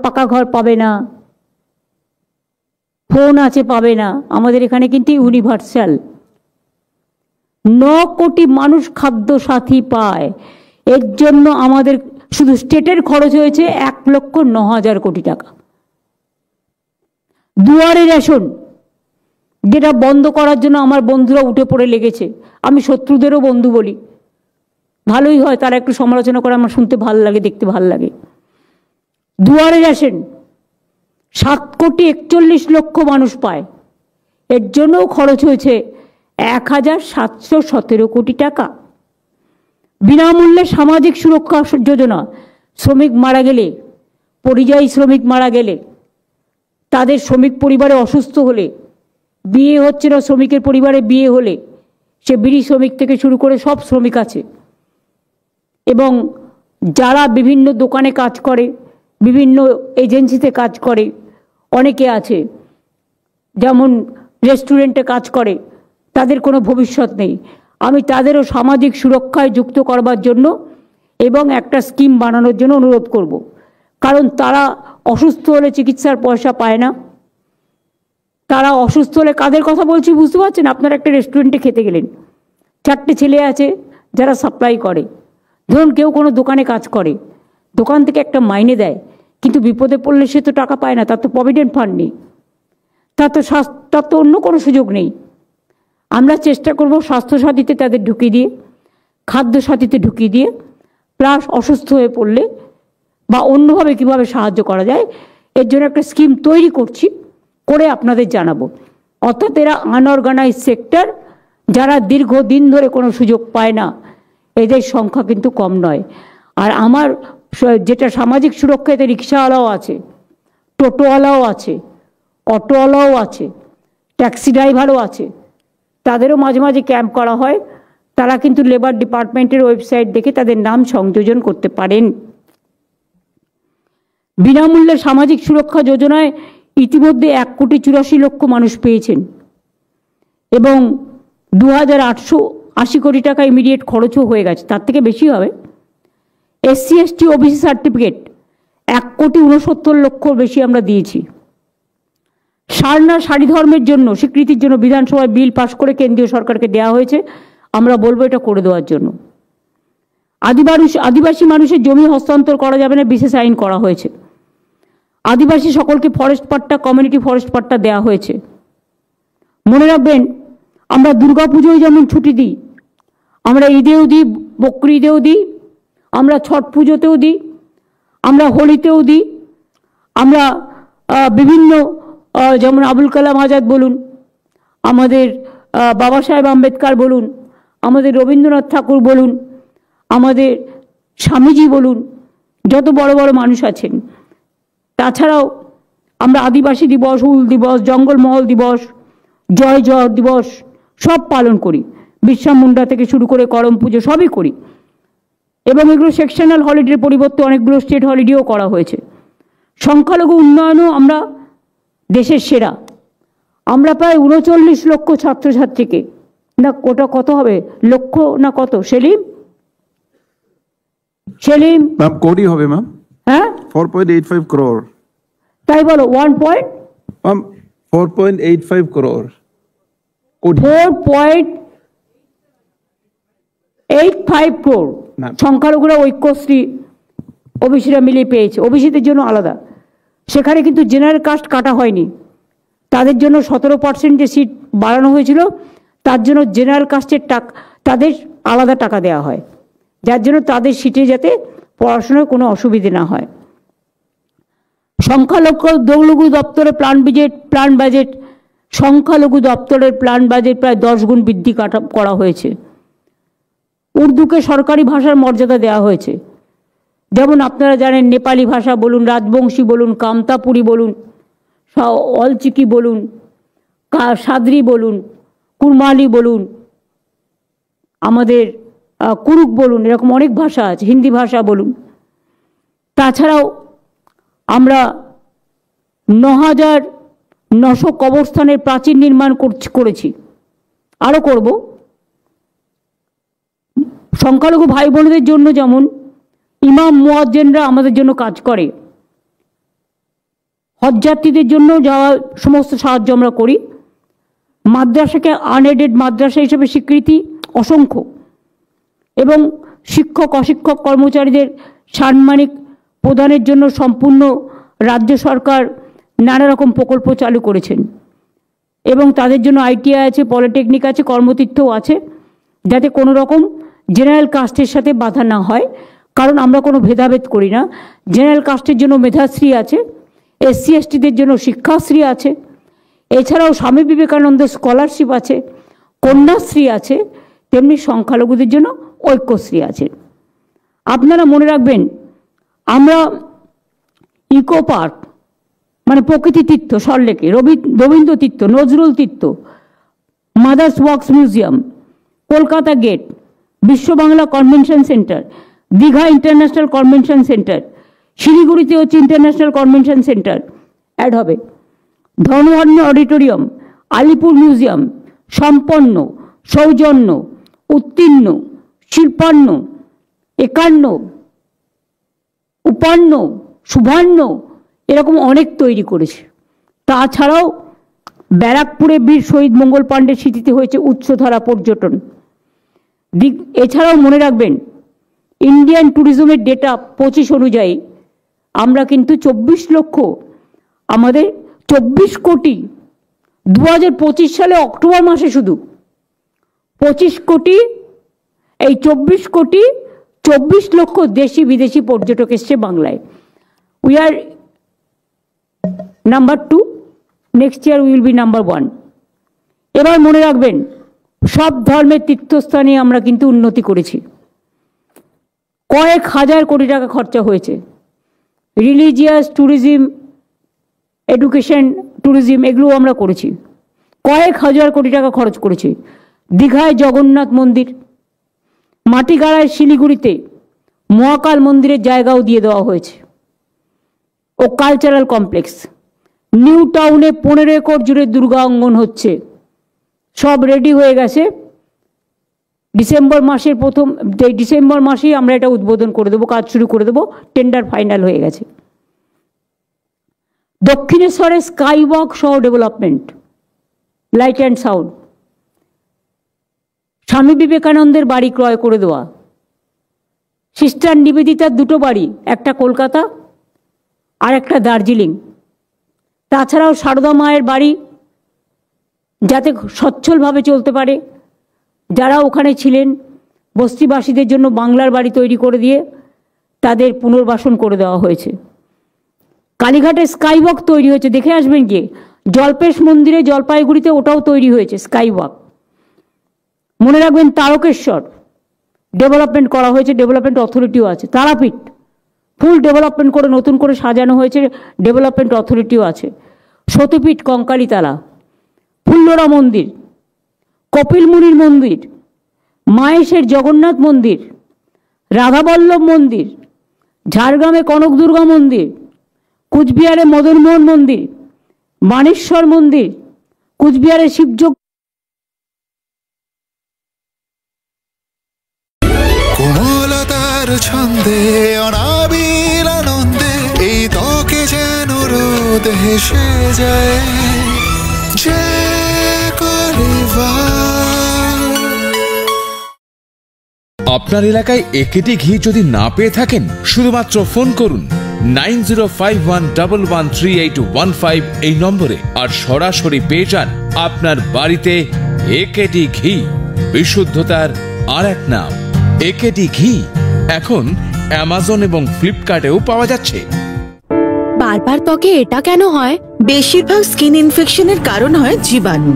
পাকা ঘর পাবে না, ফোন আছে পাবে না, আমাদের এখানে কিন্তু ইউনিভার্সাল। 9 কোটি মানুষ খাদ্যসাথী পায়। এর জন্য আমাদের শুধু স্টেটের খরচ হয়েছে 1,09,000 কোটি টাকা। দুয়ারে রেশন, যেটা বন্ধ করার জন্য আমার বন্ধুরা উঠে পড়ে লেগেছে। আমি শত্রুদেরও বন্ধু বলি, ভালোই হয়, তারা একটু সমালোচনা করে, আমার শুনতে ভালো লাগে, দেখতে ভালো লাগে। দুয়ারে রেশন 7,41,00,000 মানুষ পায়। এর জন্যও খরচ হয়েছে 1,717 কোটি টাকা। বিনামূল্যে সামাজিক সুরক্ষা যোজনা, শ্রমিক মারা গেলে, পরিযায়ী শ্রমিক মারা গেলে, তাদের শ্রমিক পরিবারে অসুস্থ হলে, বিয়ে হচ্ছে না শ্রমিকের পরিবারে বিয়ে হলে, সে বিড়ি শ্রমিক থেকে শুরু করে সব শ্রমিক আছে। এবং যারা বিভিন্ন দোকানে কাজ করে, বিভিন্ন এজেন্সিতে কাজ করে, অনেকে আছে যেমন রেস্টুরেন্টে কাজ করে, তাদের কোনো ভবিষ্যৎ নেই। আমি তাদেরও সামাজিক সুরক্ষায় যুক্ত করবার জন্য এবং একটা স্কিম বানানোর জন্য অনুরোধ করব। কারণ তারা অসুস্থ হলে চিকিৎসার পয়সা পায় না। তারা অসুস্থ হলে, কাদের কথা বলছি বুঝতে পারছেন? আপনারা একটা রেস্টুরেন্টে খেতে গেলেন, 4টে ছেলে আছে যারা সাপ্লাই করে। ধরুন কেউ কোনো দোকানে কাজ করে, দোকান থেকে একটা মাইনে দেয়, কিন্তু বিপদে পড়লে সে তো টাকা পায় না, তার তো প্রভিডেন্ট ফান্ড নেই, তার তো অন্য কোনো সুযোগ নেই। আমরা চেষ্টা করব স্বাস্থ্যসাথীতে তাদের ঢুকিয়ে দিয়ে, খাদ্যসাথীতে ঢুকিয়ে দিয়ে, প্লাস অসুস্থ হয়ে পড়লে বা অন্যভাবে কিভাবে সাহায্য করা যায়, এর জন্য একটা স্কিম তৈরি করছি, করে আপনাদের জানাবো। অর্থাৎ এরা আনঅর্গানাইজ সেক্টর, যারা দীর্ঘদিন ধরে কোনো সুযোগ পায় না, এদের সংখ্যা কিন্তু কম নয়। আর আমার যেটা সামাজিক সুরক্ষা, এতে রিক্সাওয়ালাও আছে, টোটোওয়ালাও আছে, অটোওয়ালাও আছে, ট্যাক্সি ড্রাইভারও আছে। তাদেরও মাঝে মাঝে ক্যাম্প করা হয়। তারা কিন্তু লেবার ডিপার্টমেন্টের ওয়েবসাইট দেখে তাদের নাম সংযোজন করতে পারেন। বিনামূল্যে সামাজিক সুরক্ষা যোজনায় ইতিমধ্যে 1,84,00,000 মানুষ পেয়েছেন এবং 2,880 কোটি টাকা ইমিডিয়েট খরচও হয়ে গেছে, তার থেকে বেশি হবে। SC ST OBC সার্টিফিকেট 1,69,00,000 বেশি আমরা দিয়েছি। সারনা সারি ধর্মের জন্য স্বীকৃতির জন্য বিধানসভায় বিল পাশ করে কেন্দ্রীয় সরকারকে দেওয়া হয়েছে, আমরা বলবো এটা করে দেওয়ার জন্য। আদিবাসী মানুষের জমি হস্তান্তর করা যাবে না, বিশেষ আইন করা হয়েছে। আদিবাসী সকলকে ফরেস্ট পাট্টা, কমিউনিটি ফরেস্ট পাট্টা দেওয়া হয়েছে। মনে রাখবেন, আমরা দুর্গাপুজোয় যেমন ছুটি দিই, আমরা ঈদেও দিই, বকরি ঈদেও দিই, আমরা ছট পুজোতেও দিই, আমরা হোলিতেও দিই, আমরা বিভিন্ন যেমন আবুল কালাম আজাদ বলুন, আমাদের বাবা সাহেব আম্বেদকর বলুন, আমাদের রবীন্দ্রনাথ ঠাকুর বলুন, আমাদের স্বামীজি বলুন, যত বড় বড় মানুষ আছেন। তাছাড়াও আমরা আদিবাসী দিবস, হুল দিবস, জঙ্গলমহল দিবস, জয় জওয়ার দিবস সব পালন করি। বিরসা মুন্ডা থেকে শুরু করে করম পুজো সবই করি এবং এগুলো সেকশনাল হলিডের পরিবর্তে অনেকগুলো স্টেট হলিডেও করা হয়েছে। সংখ্যালঘু উন্নয়নও আমরা দেশের সেরা। আমরা প্রায় 39 লক্ষ ছাত্রছাত্রীকে, না ওটা কত হবে, লক্ষ না কত সেলিম? সেলিম ম্যাম কোটি হবে ম্যাম। হ্যাঁ 4.85 crore। তাই বলো 4.85 crore কোটি। 4.85 crore সংখ্যালঘুরা ঐক্যশ্রী ওবিসিরা মিলিয়ে পেয়েছে। ওবিসিদের জন্য আলাদা, সেখানে কিন্তু জেনারেল কাস্ট কাটা হয়নি। তাদের জন্য 17% যে সিট বাড়ানো হয়েছিল, তার জন্য জেনারেল কাস্টের তাদের আলাদা টাকা দেওয়া হয়, যার জন্য তাদের সিটে যাতে পড়াশোনার কোনো অসুবিধে না হয়। সংখ্যালঘু দপ্তরের প্ল্যান বাজেট সংখ্যালঘু দপ্তরের প্ল্যান বাজেট প্রায় 10 গুণ বৃদ্ধি করা হয়েছে। উর্দুকে সরকারি ভাষার মর্যাদা দেওয়া হয়েছে। যেমন আপনারা জানেন, নেপালি ভাষা বলুন, রাজবংশী বলুন, কামতাপুরি বলুন, অলচিকি বলুন, সাদরি বলুন, কুরমালি বলুন, আমাদের কুরুক বলুন, এরকম অনেক ভাষা আছে, হিন্দি ভাষা বলুন। তাছাড়াও আমরা 9,900 কবরস্থানের প্রাচীর নির্মাণ করেছি, আরও করব। সংখ্যালঘু ভাই বোনদের জন্য যেমন ইমাম মুয়াজ্জিনরা আমাদের জন্য কাজ করে, হজযাত্রীদের জন্য যাওয়া সমস্ত সাহায্য আমরা করি। মাদ্রাসাকে আনএডেড মাদ্রাসা হিসেবে স্বীকৃতি অসংখ্য, এবং শিক্ষক অশিক্ষক কর্মচারীদের সাম্মানিক প্রদানের জন্য সম্পূর্ণ রাজ্য সরকার নানা রকম প্রকল্প চালু করেছেন এবং তাদের জন্য ITI আছে, পলিটেকনিক আছে, কর্মতীর্থও আছে, যাতে কোনো রকম জেনারেল কাস্টের সাথে বাধা না হয়। কারণ আমরা কোনো ভেদাভেদ করি না। জেনারেল কাস্টের জন্য মেধাশ্রী আছে, SC STদের জন্য শিক্ষাশ্রী আছে, এছাড়াও স্বামী বিবেকানন্দ স্কলারশিপ আছে, কন্যাশ্রী আছে, তেমনি সংখ্যালঘুদের জন্য ঐক্যশ্রী আছে। আপনারা মনে রাখবেন, আমরা ইকো পার্ক মানে প্রকৃতি তীর্থ সল্লেকে, Rabindra Tirtha, Nazrul Tirtha, mother's wax museum, Kolkata gate, Biswa Bangla convention centre, Digha international convention centre, শিলিগুড়িতে হচ্ছে ইন্টারন্যাশনাল কনভেনশন সেন্টার অ্যাড হবে, ধনওয়ান্য অডিটোরিয়াম, আলিপুর মিউজিয়াম, সম্পন্ন, সৌজন্য, উত্তীর্ণ, শিল্পান্ন, একান্ন, উপান্ন, শুভান্ন, এরকম অনেক তৈরি করেছে। তাছাড়াও ব্যারাকপুরে বীর শহীদ মঙ্গল পাণ্ডের স্মৃতিতে হয়েছে উচ্চধারা পর্যটন। এছাড়াও মনে রাখবেন, ইন্ডিয়ান ট্যুরিজমের ডেটা 25 অনুযায়ী আমরা কিন্তু 24 লক্ষ, আমাদের 24 কোটি 2025 সালে অক্টোবর মাসে শুধু 25 কোটি, এই 24 কোটি 24 লক্ষ দেশি বিদেশি পর্যটক এসছে বাংলায়। We are number 2, next year will be number 1। এবার মনে রাখবেন, সব ধর্মের তীর্থস্থানে আমরা কিন্তু উন্নতি করেছি। কয়েক হাজার কোটি টাকা খরচা হয়েছে। রিলিজিয়াস ট্যুরিজম, এডুকেশন ট্যুরিজম, এগুলো আমরা করেছি। কয়েক হাজার কোটি টাকা খরচ করেছি। দীঘায় জগন্নাথ মন্দির, মাটিগাড়ায় শিলিগুড়িতে মহাকাল মন্দিরের জায়গাও দিয়ে দেওয়া হয়েছে, ও কালচারাল কমপ্লেক্স। নিউ টাউনে 15 একর জুড়ে দুর্গা অঙ্গন হচ্ছে, সব রেডি হয়ে গেছে। ডিসেম্বর মাসেই আমরা এটা উদ্বোধন করে দেবো, কাজ শুরু করে দেবো, টেন্ডার ফাইনাল হয়ে গেছে। দক্ষিণেশ্বরে স্কাই ওয়াক সহ ডেভেলপমেন্ট, লাইট অ্যান্ড সাউন্ড। স্বামী বিবেকানন্দের বাড়ি ক্রয় করে দেওয়া, সিস্টার নিবেদিতার 2টো বাড়ি, একটা কলকাতা আর একটা দার্জিলিং। তাছাড়াও সারদা মায়ের বাড়ি যাতে সচ্ছলভাবে চলতে পারে, যারা ওখানে ছিলেন বস্তিবাসীদের জন্য বাংলার বাড়ি তৈরি করে দিয়ে তাদের পুনর্বাসন করে দেওয়া হয়েছে। কালীঘাটে স্কাইওয়াক তৈরি হয়েছে, দেখে আসবেন গিয়ে। জল্পেশ মন্দিরে জলপাইগুড়িতে ওটাও তৈরি হয়েছে স্কাইওয়াক। মনে রাখবেন তারকেশ্বর ডেভেলপমেন্ট করা হয়েছে, ডেভেলপমেন্ট অথরিটিও আছে। তারাপীঠ ফুল ডেভেলপমেন্ট করে নতুন করে সাজানো হয়েছে, ডেভেলপমেন্ট অথরিটিও আছে। সতীপীঠ কঙ্কালীতলা, ফুল্লরা মন্দির, কপিল মুনির মন্দির, মায়েশের জগন্নাথ মন্দির, রাধাবল্লভ মন্দির, ঝাড়গ্রামে কনক দুর্গা মন্দির, কুচবিহারে মদনমোহন মন্দির, মানেশ্বর মন্দির, কুচবিহারে শিবযোগ। কোমলতার ছন্দে অনাবিল আনন্দে এই ত্বকে যেন রোদ হেসে যায়। যে আপনার এলাকায় একেটি ঘি যদি না পেয়ে থাকেন, শুধুমাত্র ফোন করুন 9051113815 এই নম্বরে, আর সরাসরি পেয়ে যান আপনার বাড়িতে একেটি ঘি। বিশুদ্ধতার আর এক নাম একেটি ঘি। এখন অ্যামাজন এবং ফ্লিপকার্টেও পাওয়া যাচ্ছে। বারবার ত্বকে এটা কেন হয়? বেশিরভাগ স্কিন ইনফেকশনের কারণ হয় জীবাণু,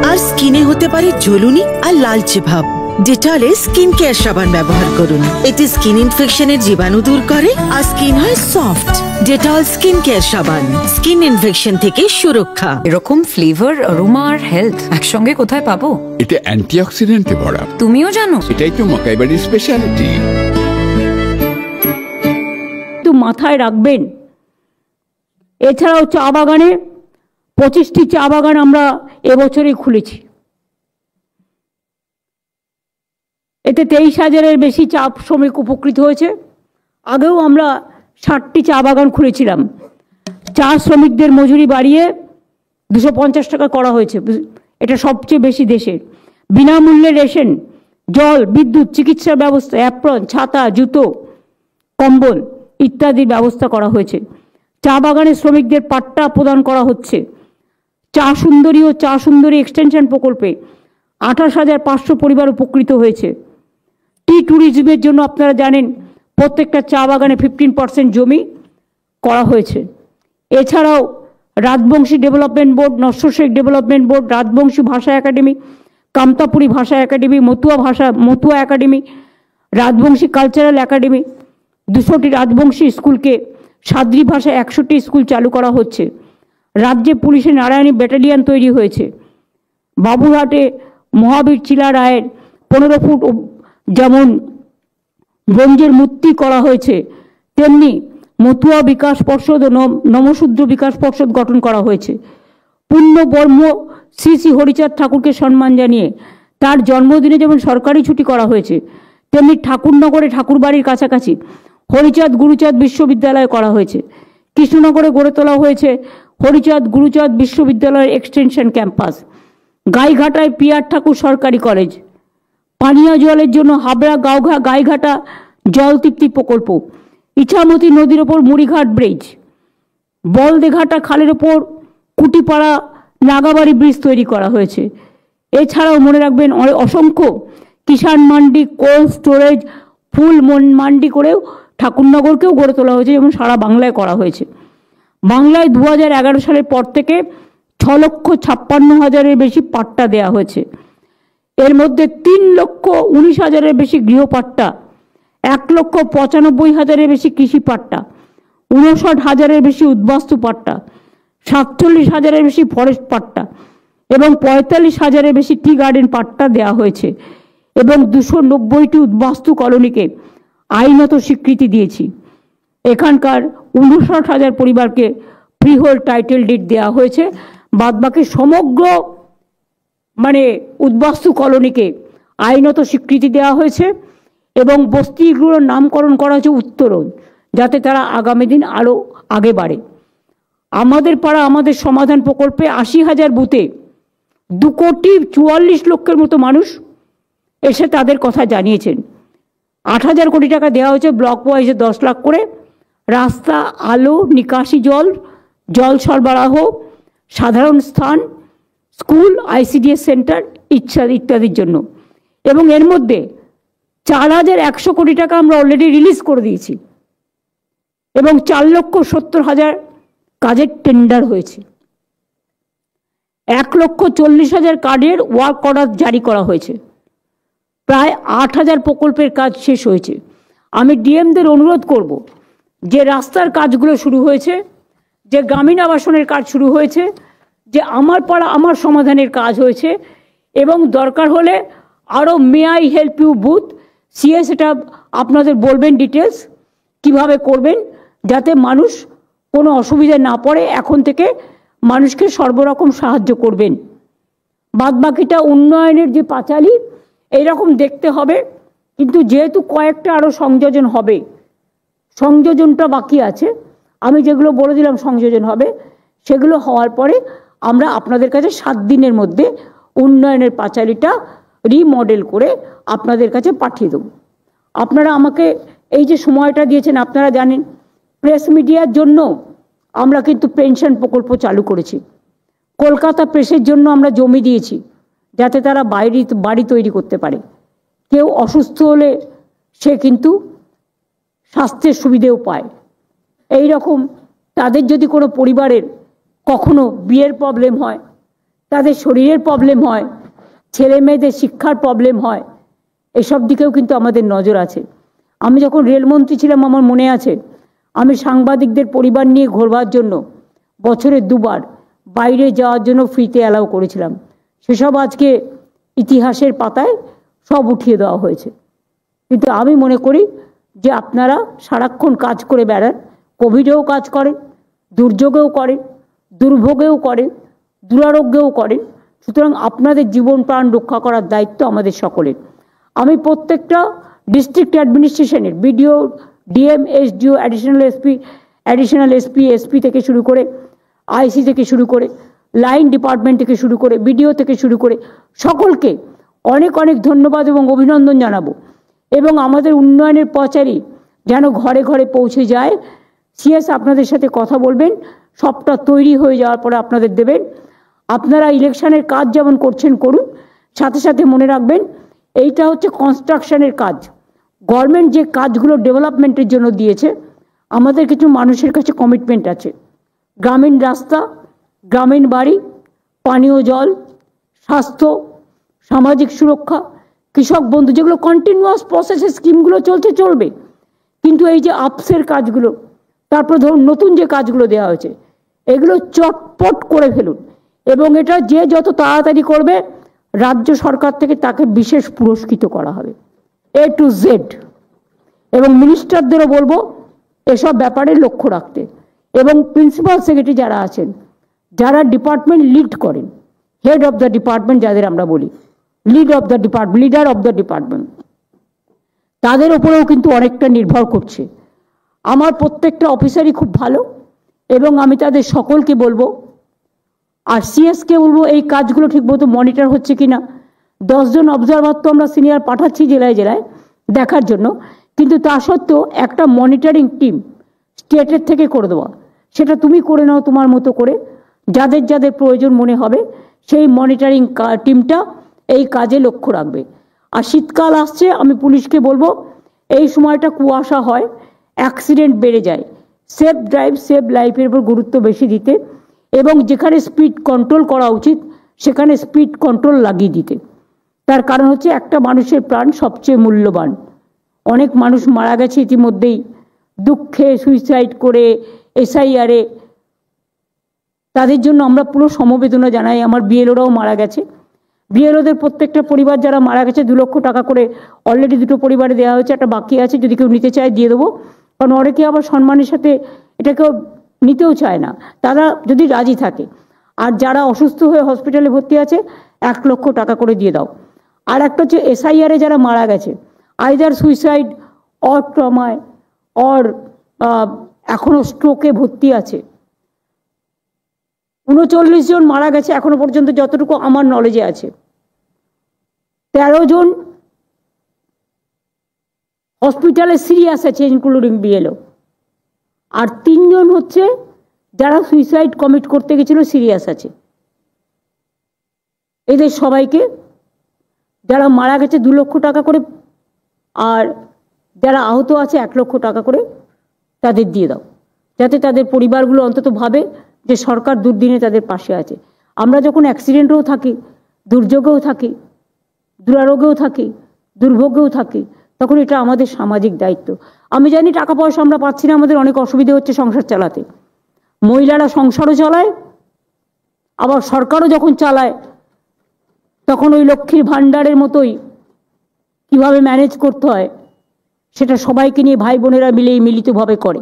আর স্কিনে হতে পারে জ্বলুনি আর লালচে ভাব। ডেটলে স্কিন কেয়ার সাবান ব্যবহার করুন, এটি স্কিন ইনফেকশনের জীবাণু দূর করে আর স্কিন হয় সফট। ডেটল স্কিন কেয়ার সাবান, স্কিন ইনফেকশন থেকে সুরক্ষা। এরকম ফ্লেভার, অ্যারোমা আর হেলথ একসঙ্গে কোথায় পাবো? এটা অ্যান্টিঅক্সিডেন্টে ভরা। তুমিও জানো? এটাই তো মকাইবাড়ির স্পেশালিটি। তো মাথায় রাখবেন। এছাড়াও চা বাগানে 25টি চা বাগান আমরা এবছরই খুলেছি। এতে 23,000-এর বেশি চা শ্রমিক উপকৃত হয়েছে। আগেও আমরা 60টি চা বাগান খুলেছিলাম। চা শ্রমিকদের মজুরি বাড়িয়ে 250 টাকা করা হয়েছে, এটা সবচেয়ে বেশি দেশের। বিনামূল্যে রেশন, জল, বিদ্যুৎ, চিকিৎসা ব্যবস্থা, অ্যাপ্রন, ছাতা, জুতো, কম্বল ইত্যাদির ব্যবস্থা করা হয়েছে। চা বাগানের শ্রমিকদের পাট্টা প্রদান করা হচ্ছে। চা সুন্দরী ও চা সুন্দরী এক্সটেনশন প্রকল্পে 28,500 পরিবার উপকৃত হয়েছে। টি ট্যুরিজমের জন্য আপনারা জানেন প্রত্যেকটা চা বাগানে 15% জমি করা হয়েছে। এছাড়াও Rajbanshi development board, Nasya Sheikh development board, Rajbanshi ভাষা একাডেমি, কামতাপুরী ভাষা academy, Matua academy, Rajbanshi cultural academy, 200টি রাজবংশী স্কুলকে সাদ্রি ভাষায় 100টি স্কুল চালু করা হচ্ছে। রাজ্যে পুলিশের নারায়ণী ব্যাটালিয়ন তৈরি হয়েছে। বাবুরহাটে মহাবীর চিলা রায়ের 15 ফুট যেমন ব্রোঞ্জের মূর্তি করা হয়েছে, তেমনি মতুয়া বিকাশ পর্ষদ ও নমশূদ্র বিকাশ পর্ষদ গঠন করা হয়েছে। পুণ্যবর্ম শ্রী শ্রী হরিচাঁদ ঠাকুরকে সম্মান জানিয়ে তার জন্মদিনে যেমন সরকারি ছুটি করা হয়েছে, তেমনি ঠাকুরনগরে ঠাকুরবাড়ির কাছাকাছি হরিচাঁদ গুরুচাঁদ বিশ্ববিদ্যালয় করা হয়েছে। কৃষ্ণনগরে গড়ে তোলা হয়েছে হরিচাঁদ গুরুচাঁদ বিশ্ববিদ্যালয়ের এক্সটেনশন ক্যাম্পাস। গাইঘাটায় পিয়ার ঠাকুর সরকারি কলেজ। পানীয় জলের জন্য হাবড়া গাওঘা গাইঘাটা জল তৃপ্তি প্রকল্প। ইছামতি নদীর ওপর মুড়িঘাট ব্রিজ। বলদেঘাটা খালের ওপর কুটিপাড়া নাগাবাড়ি ব্রিজ তৈরি করা হয়েছে। এছাড়াও মনে রাখবেন অসংখ্য কিষাণ মান্ডি, কোল্ড স্টোরেজ, ফুল মান্ডি করেও ঠাকুরনগরকেও গড়ে তোলা হয়েছে, যেমন সারা বাংলায় করা হয়েছে। বাংলায় 2011 সালের পর থেকে 6,56,000-এর বেশি পাট্টা দেওয়া হয়েছে। এর মধ্যে 3,19,000-এর বেশি গৃহপাট্টা, 1,95,000-এর বেশি কৃষি পাট্টা, 59,000-এর বেশি উদ্বাস্তু পাট্টা, 47,000-এর বেশি ফরেস্ট পাট্টা এবং 45,000-এর বেশি টি গার্ডেন পাট্টা দেওয়া হয়েছে এবং 290টি উদ্বাস্তু কলোনিকে আইনত স্বীকৃতি দিয়েছি। এখানকার 59,000 পরিবারকে ফ্রি হোল্ড টাইটেল ডিড দেওয়া হয়েছে। বাদবাকি সমগ্র উদ্বাস্তু কলোনিকে আইনত স্বীকৃতি দেওয়া হয়েছে এবং বস্তিগুলোর নামকরণ করা হয়েছে উত্তরণ, যাতে তারা আগামী দিন আরও আগে বাড়ে। আমাদের পাড়া আমাদের সমাধান প্রকল্পে 80,000 বুথে 2,44,00,000 মতো মানুষ এসে তাদের কথা জানিয়েছেন। 8,000 কোটি টাকা দেওয়া হয়েছে ব্লক ওয়াইজে 10 লাখ করে, রাস্তা, আলো, নিকাশি জল সরবরাহ, সাধারণ স্থান, স্কুল, ICDS সেন্টার ইত্যাদির জন্য। এবং এর মধ্যে 4,100 কোটি টাকা আমরা অলরেডি রিলিজ করে দিয়েছি এবং 4,70,000 কাজের টেন্ডার হয়েছে। 1,40,000 কার্ডের ওয়ার্ক অর্ডার জারি করা হয়েছে। প্রায় 8,000 প্রকল্পের কাজ শেষ হয়েছে। আমি ডিএমদের অনুরোধ করব যে রাস্তার কাজগুলো শুরু হয়েছে, যে গ্রামীণ আবাসনের কাজ শুরু হয়েছে, যে আমার পাড়া আমার সমাধানের কাজ হয়েছে এবং দরকার হলে আরও may I help you booth CS এটা আপনাদের বলবেন ডিটেলস কিভাবে করবেন, যাতে মানুষ কোনো অসুবিধায় না পড়ে। এখন থেকে মানুষকে সর্বরকম সাহায্য করবেন। বাদবাকিটা উন্নয়নের যে পাঁচালী এইরকম দেখতে হবে, কিন্তু যেহেতু কয়েকটা আরও সংযোজন হবে, সংযোজনটা বাকি আছে। আমি যেগুলো বলে দিলাম সংযোজন হবে, সেগুলো হওয়ার পরে আমরা আপনাদের কাছে 7 দিনের মধ্যে উন্নয়নের পাঁচালীটা রিমডেল করে আপনাদের কাছে পাঠিয়ে দেব। আপনারা আমাকে এই যে সময়টা দিয়েছেন, আপনারা জানেন প্রেস মিডিয়ার জন্য আমরা কিন্তু পেনশন প্রকল্প চালু করেছি। কলকাতা প্রেসের জন্য আমরা জমি দিয়েছি যাতে তারা বাড়ি তৈরি করতে পারে। কেউ অসুস্থ হলে সে কিন্তু স্বাস্থ্যের সুবিধেও পায়। এই রকম তাদের যদি কোনো পরিবারের কখনো বিয়ের প্রবলেম হয়, তাদের শরীরের প্রবলেম হয়, ছেলে মেয়েদের শিক্ষার প্রবলেম হয়, এসব দিকেও কিন্তু আমাদের নজর আছে। আমি যখন রেলমন্ত্রী ছিলাম, আমার মনে আছে আমি সাংবাদিকদের পরিবার নিয়ে ঘোরবার জন্য বছরে 2 বার বাইরে যাওয়ার জন্য ফ্রিতে অ্যালাউ করেছিলাম। সেসব আজকে ইতিহাসের পাতায় সব উঠিয়ে দেওয়া হয়েছে। কিন্তু আমি মনে করি যে আপনারা সারাক্ষণ কাজ করে বেড়ান, কোভিডেও কাজ করেন, দুর্যোগেও করেন, দুর্ভোগেও করেন, দুরারোগ্যেও করেন। সুতরাং আপনাদের জীবন প্রাণ রক্ষা করার দায়িত্ব আমাদের সকলের। আমি প্রত্যেকটা ডিস্ট্রিক্ট অ্যাডমিনিস্ট্রেশনের BDO, DM, SDO, additional SP থেকে শুরু করে, আইসি থেকে শুরু করে, লাইন ডিপার্টমেন্ট থেকে শুরু করে, বিডিও থেকে শুরু করে সকলকে অনেক অনেক ধন্যবাদ এবং অভিনন্দন জানাবো। এবং আমাদের উন্নয়নের পচারি যেন ঘরে ঘরে পৌঁছে যায়। সিএস আপনাদের সাথে কথা বলবেন, সবটা তৈরি হয়ে যাওয়ার পরে আপনাদের দেবেন। আপনারা ইলেকশনের কাজ যেমন করছেন করুন, সাথে সাথে মনে রাখবেন এইটা হচ্ছে কনস্ট্রাকশনের কাজ। গভর্নমেন্ট যে কাজগুলো ডেভেলপমেন্টের জন্য দিয়েছে, আমাদের কিছু মানুষের কাছে কমিটমেন্ট আছে। গ্রামীণ রাস্তা, গ্রামীণ বাড়ি, পানীয় জল, স্বাস্থ্য, সামাজিক সুরক্ষা, কৃষক বন্ধু, যেগুলো কন্টিনিউয়াস প্রসেসে স্কিমগুলো চলবে। কিন্তু এই যে আপসের কাজগুলো, তারপর ধরুন নতুন যে কাজগুলো দেওয়া হয়েছে, এগুলো চটপট করে ফেলুন। এবং এটা যে যত তাড়াতাড়ি করবে, রাজ্য সরকার থেকে তাকে বিশেষ পুরস্কৃত করা হবে A to Z। এবং মিনিস্টারদেরও বলবো এসব ব্যাপারে লক্ষ্য রাখতে। এবং প্রিন্সিপাল সেক্রেটারি যারা আছেন, যারা ডিপার্টমেন্ট লিড করেন, হেড অফ দ্য ডিপার্টমেন্ট যাদের আমরা বলি, লিডার অফ দ্য ডিপার্টমেন্ট, তাদের ওপরেও কিন্তু অনেকটা নির্ভর করছে। আমার প্রত্যেকটা অফিসারই খুব ভালো এবং আমি তাদের সকলকে বলবো, আর সিএসকে বলবো এই কাজগুলো ঠিকমতো মনিটর হচ্ছে কিনা। 10 জন অবজারভার তো আমরা সিনিয়র পাঠাচ্ছি জেলায় জেলায় দেখার জন্য, কিন্তু তা সত্ত্বেও একটা মনিটরিং টিম স্টেটের থেকে করে দেওয়া, সেটা তুমি করে নাও তোমার মতো করে, যাদের যাদের প্রয়োজন মনে হবে সেই মনিটরিং টিমটা এই কাজে লক্ষ্য রাখবে। আর শীতকাল আসছে, আমি পুলিশকে বলবো এই সময়টা কুয়াশা হয়, অ্যাক্সিডেন্ট বেড়ে যায়, সেফ ড্রাইভ সেভ লাইফের উপর গুরুত্ব বেশি দিতে এবং যেখানে স্পিড কন্ট্রোল করা উচিত সেখানে স্পিড কন্ট্রোল লাগিয়ে দিতে। তার কারণ হচ্ছে একটা মানুষের প্রাণ সবচেয়ে মূল্যবান। অনেক মানুষ মারা গেছে ইতিমধ্যেই, দুঃখে সুইসাইড করে, SIR-এ। তাদের জন্য আমরা পুরো সমবেদনা জানাই। আমার বিএলওরাও মারা গেছে। বিএলওদের প্রত্যেকটা পরিবার যারা মারা গেছে 2 লক্ষ টাকা করে অলরেডি 2টো পরিবারে দেওয়া হয়েছে, একটা বাকি আছে, যদি কেউ নিতে চায় দিয়ে দেবো। কারণ অনেকে আবার সম্মানের সাথে এটাকেও নিতেও চায় না, তারা যদি রাজি থাকে। আর যারা অসুস্থ হয়ে হসপিটালে ভর্তি আছে 1 লক্ষ টাকা করে দিয়ে দাও। আর একটা হচ্ছে SIR-এ যারা মারা গেছে, আইদার সুইসাইড অর ট্রমায় অর এখনো স্ট্রোকে ভর্তি আছে, 39 জন মারা গেছে এখনো পর্যন্ত যতটুকু আমার নলেজে আছে। 13 জন হসপিটালে সিরিয়াস আছে ইনক্লুডিং BLO, আর 3 জন হচ্ছে যারা সুইসাইড কমিট করতে গেছিল সিরিয়াস আছে। এদের সবাইকে যারা মারা গেছে 2 লক্ষ টাকা করে, আর যারা আহত আছে 1 লক্ষ টাকা করে তাদের দিয়ে দাও, যাতে তাদের পরিবারগুলো অন্তত ভাবে যে সরকার দুর্দিনে তাদের পাশে আছে। আমরা যখন অ্যাক্সিডেন্টেও থাকি, দুর্যোগেও থাকি, দুরারোগেও থাকি, দুর্ভোগেও থাকি, তখন এটা আমাদের সামাজিক দায়িত্ব। আমি জানি টাকা পয়সা আমরা পাচ্ছি না, আমাদের অনেক অসুবিধা হচ্ছে সংসার চালাতে। মহিলারা সংসারও চালায়, আবার সরকারও যখন চালায় তখন ওই লক্ষ্মীর ভাণ্ডারের মতোই কিভাবে ম্যানেজ করতে হয় সেটা সবাইকে নিয়ে ভাই বোনেরা মিলেই মিলিতভাবে করে,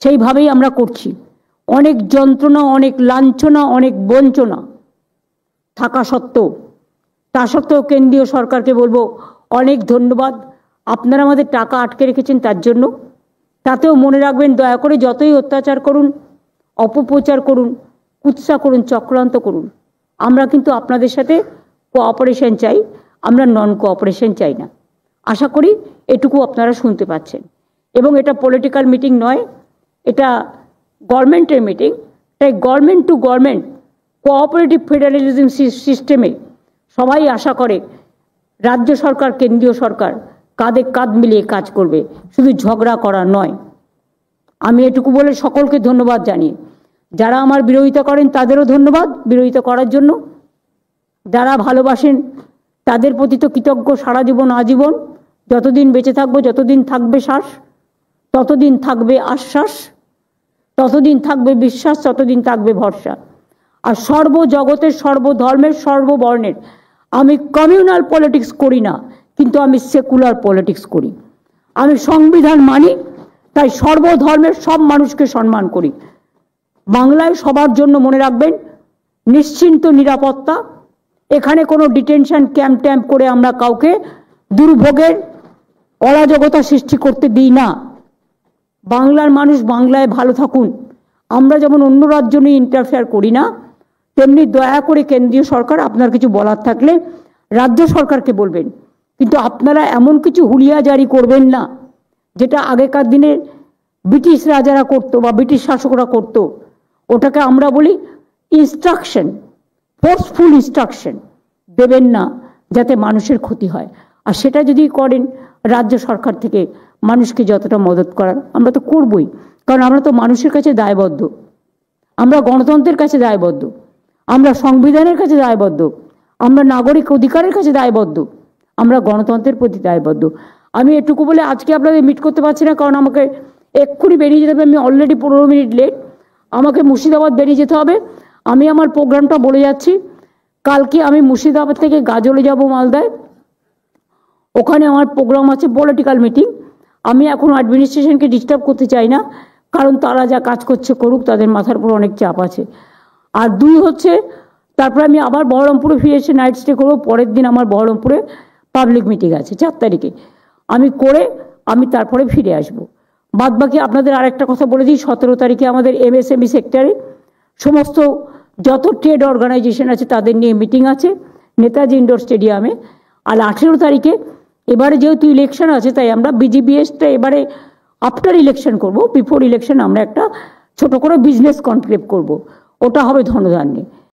সেইভাবেই আমরা করছি। অনেক যন্ত্রণা, অনেক লাঞ্ছনা, অনেক বঞ্চনা থাকা সত্ত্বেও, তা সত্ত্বেও কেন্দ্রীয় সরকারকে বলবো অনেক ধন্যবাদ, আপনারা আমাদের টাকা আটকে রেখেছেন তার জন্য। তাতেও মনে রাখবেন, দয়া করে যতই অত্যাচার করুন, অপপ্রচার করুন, কুৎসা করুন, চক্রান্ত করুন, আমরা কিন্তু আপনাদের সাথে কোঅপারেশন চাই, আমরা নন কোঅপারেশন চাই না। আশা করি এটুকু আপনারা শুনতে পাচ্ছেন। এবং এটা পলিটিক্যাল মিটিং নয়, এটা গভর্নমেন্টের মিটিং। তাই government to government cooperative federalism সিস্টেমে সবাই আশা করে রাজ্য সরকার কেন্দ্রীয় সরকার কাঁধে কাঁধ মিলিয়ে কাজ করবে, শুধু ঝগড়া করা নয়। আমি এটুকু বলে সকলকে ধন্যবাদ জানিয়ে, যারা আমার বিরোধিতা করেন তাদেরও ধন্যবাদ বিরোধিতা করার জন্য, যারা ভালোবাসেন তাদের প্রতি তো কৃতজ্ঞ সারা জীবন আজীবন। যতদিন বেঁচে থাকবো, যতদিন থাকবে শ্বাস, ততদিন থাকবে আশ্বাস, ততদিন থাকবে বিশ্বাস, ততদিন থাকবে ভরসা। আর সর্বজগতের, সর্বধর্মের, সর্ববর্ণের, আমি কমিউনাল পলিটিক্স করি না, কিন্তু আমি সেকুলার পলিটিক্স করি। আমি সংবিধান মানি, তাই সর্বধর্মের সব মানুষকে সম্মান করি। বাংলায় সবার জন্য মনে রাখবেন নিশ্চিন্ত নিরাপত্তা, এখানে কোনো ডিটেনশন ক্যাম্প ট্যাম্প করে আমরা কাউকে দুর্ভোগের অরাজকতা সৃষ্টি করতে দিই না। বাংলার মানুষ বাংলায় ভালো থাকুন। আমরা যেমন অন্য রাজ্য নিয়ে ইন্টারফেয়ার করি না, তেমনি দয়া করে কেন্দ্রীয় সরকার আপনার কিছু বলার থাকলে রাজ্য সরকারকে বলবেন, কিন্তু আপনারা এমন কিছু হুলিয়া জারি করবেন না যেটা আগেকার দিনে ব্রিটিশ রাজারা করতো বা ব্রিটিশ শাসকরা করতো। ওটাকে আমরা বলি ইনস্ট্রাকশন, ফোর্সফুল ইনস্ট্রাকশন দেবেন না যাতে মানুষের ক্ষতি হয়। আর সেটা যদি করেন রাজ্য সরকার থেকে মানুষকে যতটা মদত করার, আমরা তো করবই, কারণ আমরা তো মানুষের কাছে দায়বদ্ধ, আমরা গণতন্ত্রের কাছে দায়বদ্ধ, আমরা সংবিধানের কাছে দায়বদ্ধ, আমরা নাগরিক অধিকারের কাছে দায়বদ্ধ, আমরা গণতন্ত্রের প্রতি দায়বদ্ধ। আমি এটুকু বলে আজকে আপনাদের মিট করতে পারছি না, কারণ আমাকে এক্ষুনি বেরিয়ে যেতে হবে। আমি অলরেডি 15 মিনিট লেট, আমাকে মুর্শিদাবাদ বেরিয়ে যেতে হবে। আমি আমার প্রোগ্রামটা বলে যাচ্ছি, কালকে আমি মুর্শিদাবাদ থেকে গাজলে যাব মালদায়, ওখানে আমার প্রোগ্রাম আছে পলিটিক্যাল মিটিং। আমি এখন অ্যাডমিনিস্ট্রেশনকে ডিস্টার্ব করতে চাই না, কারণ তারা যা কাজ করছে করুক, তাদের মাথার উপর অনেক চাপ আছে। আর 2 হচ্ছে তারপরে আমি আবার বহরমপুরে ফিরে এসে নাইট স্টে করবো। পরের দিন আমার বহরমপুরে পাবলিক মিটিং আছে 4 তারিখে, আমি তারপরে ফিরে আসবো। বাদ বাকি আপনাদের আরেকটা কথা বলে দিই, 17 তারিখে আমাদের MSME সেক্টরে সমস্ত যত ট্রেড অর্গানাইজেশন আছে তাদের নিয়ে মিটিং আছে নেতাজি ইন্ডোর স্টেডিয়ামে। আর 18 তারিখে, এবারে যেহেতু ইলেকশন আছে তাই আমরা BGBSটা এবারে আফটার ইলেকশন করব, বিফোর ইলেকশন আমরা একটা ছোট করে বিজনেস কনক্লেভ করব, ওটা হবে ধনধান্যে।